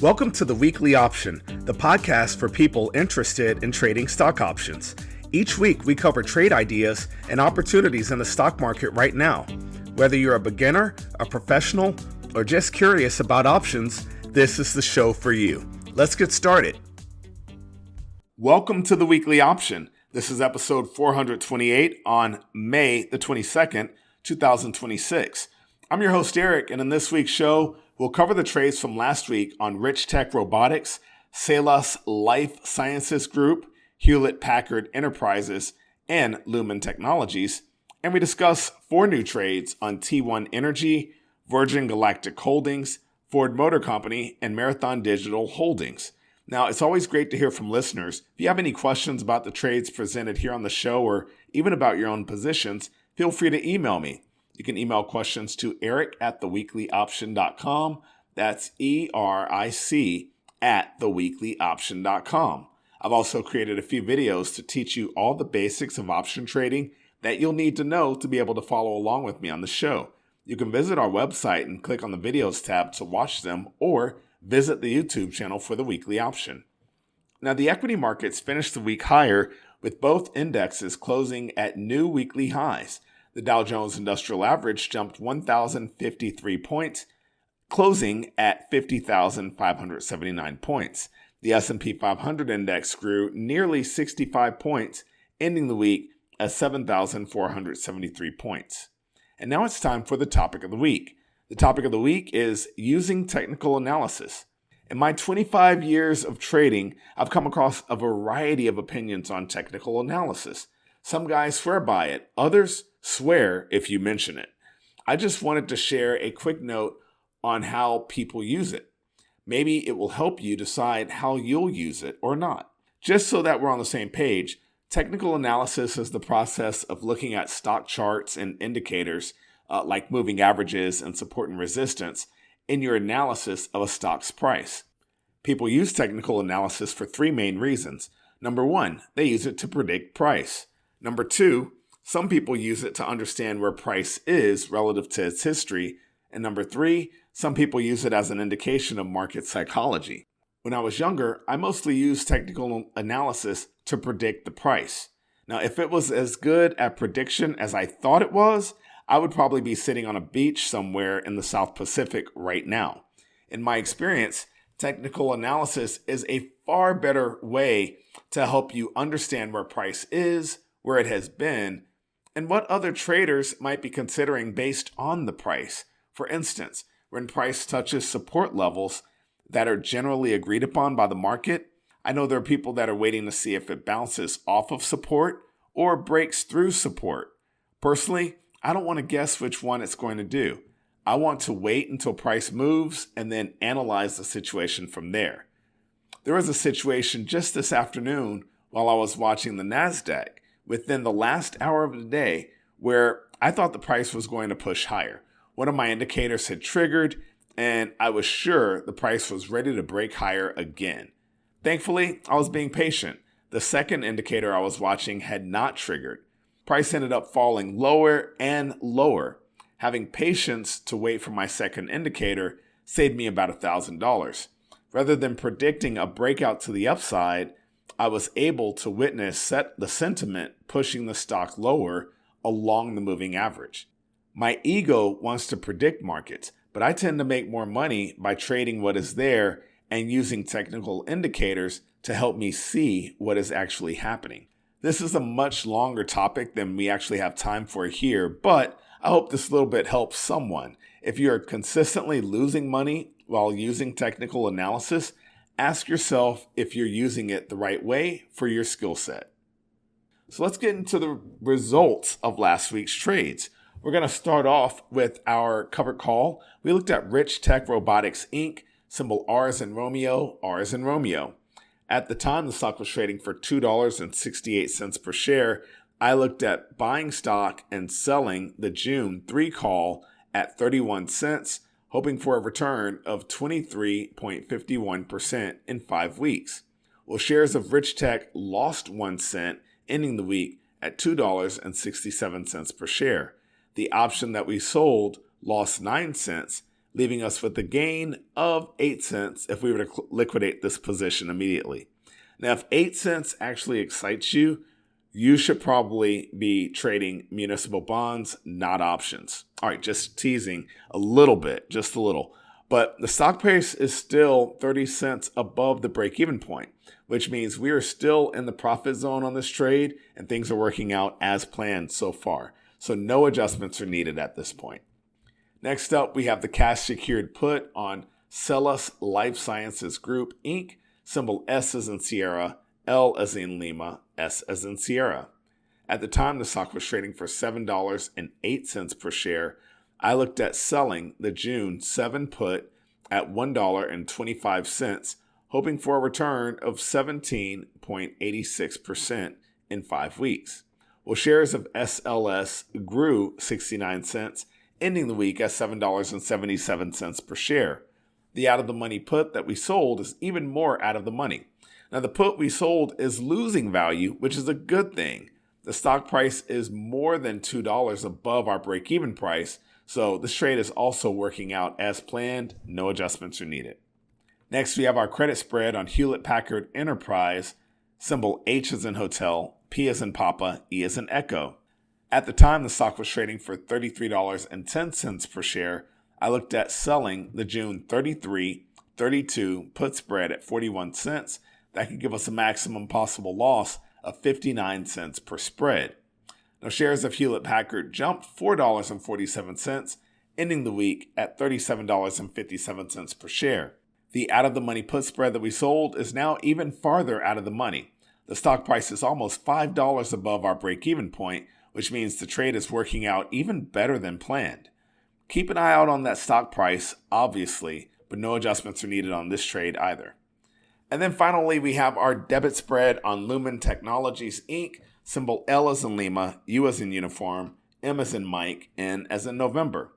Welcome to the Weekly Option, the podcast for people interested in trading stock options. Each week, we cover trade ideas and opportunities in the stock market right now. Whether you're a beginner, a professional, or just curious about options, this is the show for you. Let's get started. Welcome to the Weekly Option. This is episode 428 on May the 22nd, 2026. I'm your host, Eric, and in this week's show, we'll cover the trades from last week on Richtech Robotics, SELLAS Life Sciences Group, Hewlett Packard Enterprises, and Lumen Technologies. And we discuss 4 new trades on T1 Energy, Virgin Galactic Holdings, Ford Motor Company, and Marathon Digital Holdings. Now, it's always great to hear from listeners. If you have any questions about the trades presented here on the show or even about your own positions, feel free to email me. You can email questions to eric@theweeklyoption.com. That's ERIC@theweeklyoption.com. I've also created a few videos to teach you all the basics of option trading that you'll need to know to be able to follow along with me on the show. You can visit our website and click on the videos tab to watch them, or visit the YouTube channel for the Weekly Option. Now, the equity markets finished the week higher, with both indexes closing at new weekly highs. The Dow Jones Industrial Average jumped 1,053 points, closing at 50,579 points. The S&P 500 index grew nearly 65 points, ending the week at 7,473 points. And now it's time for the topic of the week. The topic of the week is using technical analysis. In my 25 years of trading, I've come across a variety of opinions on technical analysis. Some guys swear by it, others swear if you mention it. I just wanted to share a quick note on how people use it. Maybe it will help you decide how you'll use it or not. Just so that we're on the same page, technical analysis is the process of looking at stock charts and indicators like moving averages and support and resistance in your analysis of a stock's price. People use technical analysis for 3 main reasons. Number 1, they use it to predict price. Number 2, some people use it to understand where price is relative to its history. And number 3, some people use it as an indication of market psychology. When I was younger, I mostly used technical analysis to predict the price. Now, if it was as good at prediction as I thought it was, I would probably be sitting on a beach somewhere in the South Pacific right now. In my experience, technical analysis is a far better way to help you understand where price is, where it has been, and what other traders might be considering based on the price. For instance, when price touches support levels that are generally agreed upon by the market, I know there are people that are waiting to see if it bounces off of support or breaks through support. Personally, I don't want to guess which one it's going to do. I want to wait until price moves and then analyze the situation from there. There was a situation just this afternoon while I was watching the NASDAQ within the last hour of the day where I thought the price was going to push higher. One of my indicators had triggered, and I was sure the price was ready to break higher again. Thankfully, I was being patient. The second indicator I was watching had not triggered. Price ended up falling lower and lower. Having patience to wait for my second indicator saved me about $1,000. Rather than predicting a breakout to the upside, I was able to witness the sentiment pushing the stock lower along the moving average. My ego wants to predict markets, but I tend to make more money by trading what is there and using technical indicators to help me see what is actually happening. This is a much longer topic than we actually have time for here, but I hope this little bit helps someone. If you're consistently losing money while using technical analysis, ask yourself if you're using it the right way for your skill set. So let's get into the results of last week's trades. We're going to start off with our covered call. We looked at Richtech Robotics, Inc., symbol R as in Romeo, R as in Romeo. At the time, the stock was trading for $2.68 per share. I looked at buying stock and selling the June 3 call at 31 cents, hoping for a return of 23.51% in 5 weeks. Well, shares of Richtech lost 1 cent, ending the week at $2.67 per share. The option that we sold lost 9 cents, leaving us with a gain of 8 cents if we were to liquidate this position immediately. Now, if 8 cents actually excites you, you should probably be trading municipal bonds, not options. All right, just teasing a little bit, just a little. But the stock price is still 30 cents above the break-even point, which means we are still in the profit zone on this trade and things are working out as planned so far. So no adjustments are needed at this point. Next up, we have the cash secured put on SELLAS Life Sciences Group, Inc., symbol S as in Sierra, L as in Lima, S as in Sierra. At the time, the stock was trading for $7.08 per share. I looked at selling the June 7 put at $1.25, hoping for a return of 17.86% in 5 weeks. Well, shares of SLS grew 69 cents, ending the week at $7.77 per share. The out-of-the-money put that we sold is even more out of the money. Now, the put we sold is losing value, which is a good thing. The stock price is more than $2 above our break-even price, so this trade is also working out as planned. No adjustments are needed. Next, we have our credit spread on Hewlett Packard Enterprise, symbol H as in hotel, P as in Papa, E as in Echo. At the time, the stock was trading for $33.10 per share. I looked at selling the June 33-32 put spread at 41 cents. That could give us a maximum possible loss of 59 cents per spread. Now, shares of Hewlett Packard jumped $4.47, ending the week at $37.57 per share. The out-of-the-money put spread that we sold is now even farther out of the money. The stock price is almost $5 above our break-even point, which means the trade is working out even better than planned. Keep an eye out on that stock price, obviously, but no adjustments are needed on this trade either. And then finally, we have our debit spread on Lumen Technologies, Inc., symbol L as in Lima, U as in Uniform, M as in Mike, N as in November.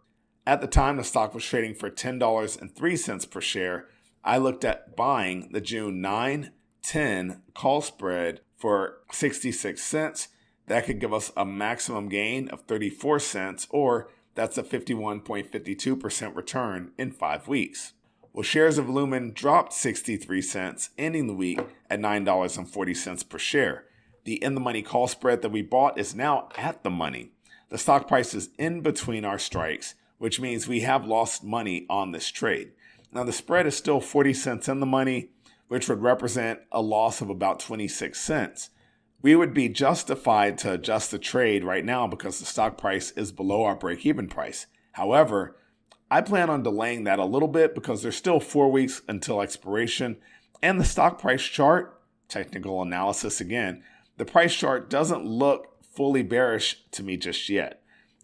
At the time, the stock was trading for $10.03 per share. I looked at buying the June 9-10 call spread for 66 cents. That could give us a maximum gain of 34 cents, or that's a 51.52% return in 5 weeks. Well, shares of Lumen dropped 63 cents, ending the week at $9.40 per share. The in-the-money call spread that we bought is now at the money. The stock price is in between our strikes, which means we have lost money on this trade. Now, the spread is still 40 cents in the money, which would represent a loss of about 26 cents. We would be justified to adjust the trade right now because the stock price is below our break-even price. However, I plan on delaying that a little bit because there's still 4 weeks until expiration, and the stock price chart, technical analysis again, the price chart doesn't look fully bearish to me just yet.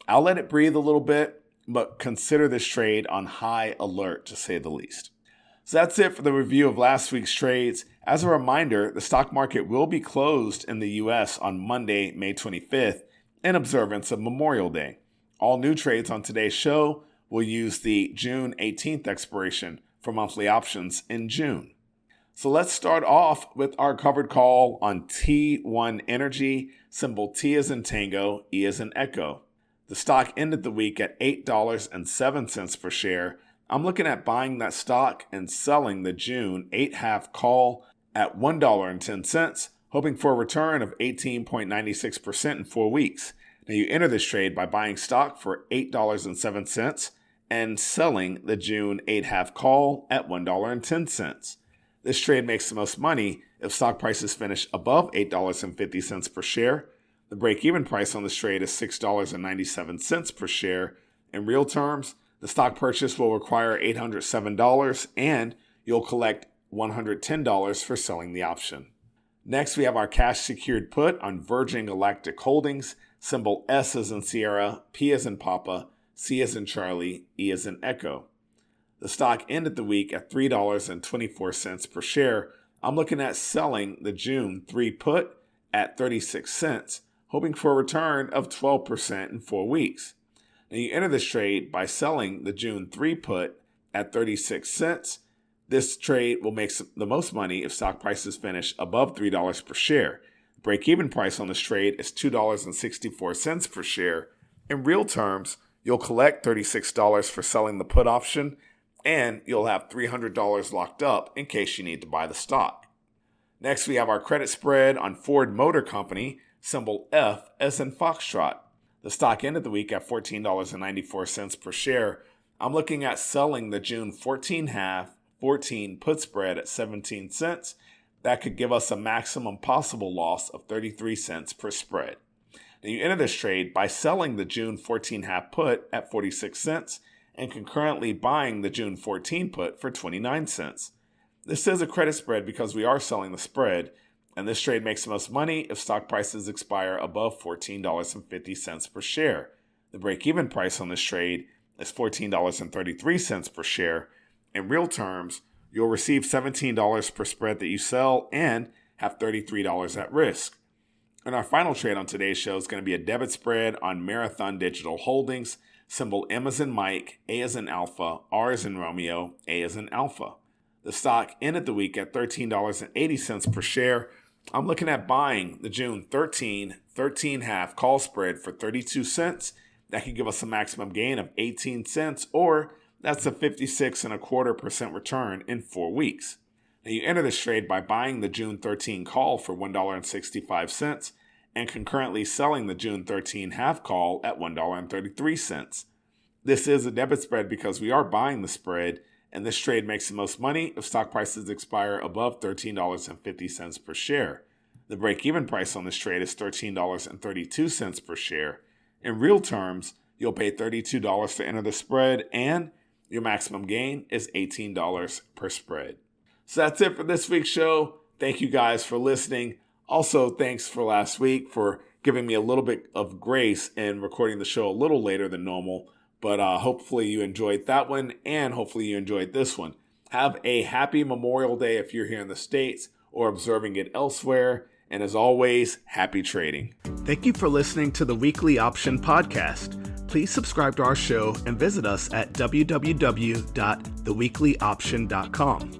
I'll let it breathe a little bit, but consider this trade on high alert to say the least. So that's it for the review of last week's trades. As a reminder, the stock market will be closed in the U.S. on Monday, May 25th, in observance of Memorial Day. All new trades on today's show will use the June 18th expiration for monthly options in June. So let's start off with our covered call on T1 Energy, symbol T as in Tango, E as in Echo. The stock ended the week at $8.07 per share. I'm looking at buying that stock and selling the June 8.5 call at $1.10, hoping for a return of 18.96% in 4 weeks. Now, you enter this trade by buying stock for $8.07 and selling the June 8.5 call at $1.10. This trade makes the most money if stock prices finish above $8.50 per share. The break-even price on this trade is $6.97 per share. In real terms, the stock purchase will require $807, and you'll collect $110 for selling the option. Next, we have our cash secured put on Virgin Galactic Holdings, symbol S as in Sierra, P as in Papa, C as in Charlie, E as in Echo. The stock ended the week at $3.24 per share. I'm looking at selling the June 3 put at 36 cents, hoping for a return of 12% in 4 weeks. Now, you enter this trade by selling the June 3 put at 36 cents. This trade will make the most money if stock prices finish above $3 per share. The break-even price on this trade is $2.64 per share. In real terms, You'll collect $36 for selling the put option, and you'll have $300 locked up in case you need to buy the stock. Next, we have our credit spread on Ford Motor Company, symbol F as in Foxtrot. The stock ended the week at $14.94 per share. I'm looking at selling the June 14 put spread at 17 cents. That could give us a maximum possible loss of 33 cents per spread. Now you enter this trade by selling the June 14 half put at 46 cents and concurrently buying the June 14 put for 29 cents. This is a credit spread because we are selling the spread, and this trade makes the most money if stock prices expire above $14.50 per share. The break-even price on this trade is $14.33 per share. In real terms, you'll receive $17 per spread that you sell and have $33 at risk. And our final trade on today's show is going to be a debit spread on Marathon Digital Holdings, symbol M as in Mike, A as in Alpha, R as in Romeo, A as in Alpha. The stock ended the week at $13.80 per share. I'm looking at buying the June 13 half call spread for 32 cents. That could give us a maximum gain of 18 cents, or that's a 56.25% return in 4 weeks. Now you enter this trade by buying the June 13 call for $1.65 and concurrently selling the June 13 half call at $1.33. This is a debit spread because we are buying the spread, and this trade makes the most money if stock prices expire above $13.50 per share. The break-even price on this trade is $13.32 per share. In real terms, you'll pay $32 to enter the spread, and your maximum gain is $18 per spread. So that's it for this week's show. Thank you guys for listening. Also, thanks for last week for giving me a little bit of grace in recording the show a little later than normal. But hopefully you enjoyed that one, and hopefully you enjoyed this one. Have a happy Memorial Day if you're here in the States or observing it elsewhere. And as always, happy trading. Thank you for listening to the Weekly Option Podcast. Please subscribe to our show and visit us at www.theweeklyoption.com.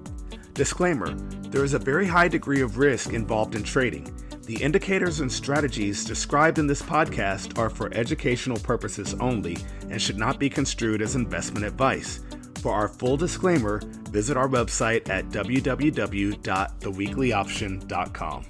Disclaimer: there is a very high degree of risk involved in trading. The indicators and strategies described in this podcast are for educational purposes only and should not be construed as investment advice. For our full disclaimer, visit our website at www.theweeklyoption.com.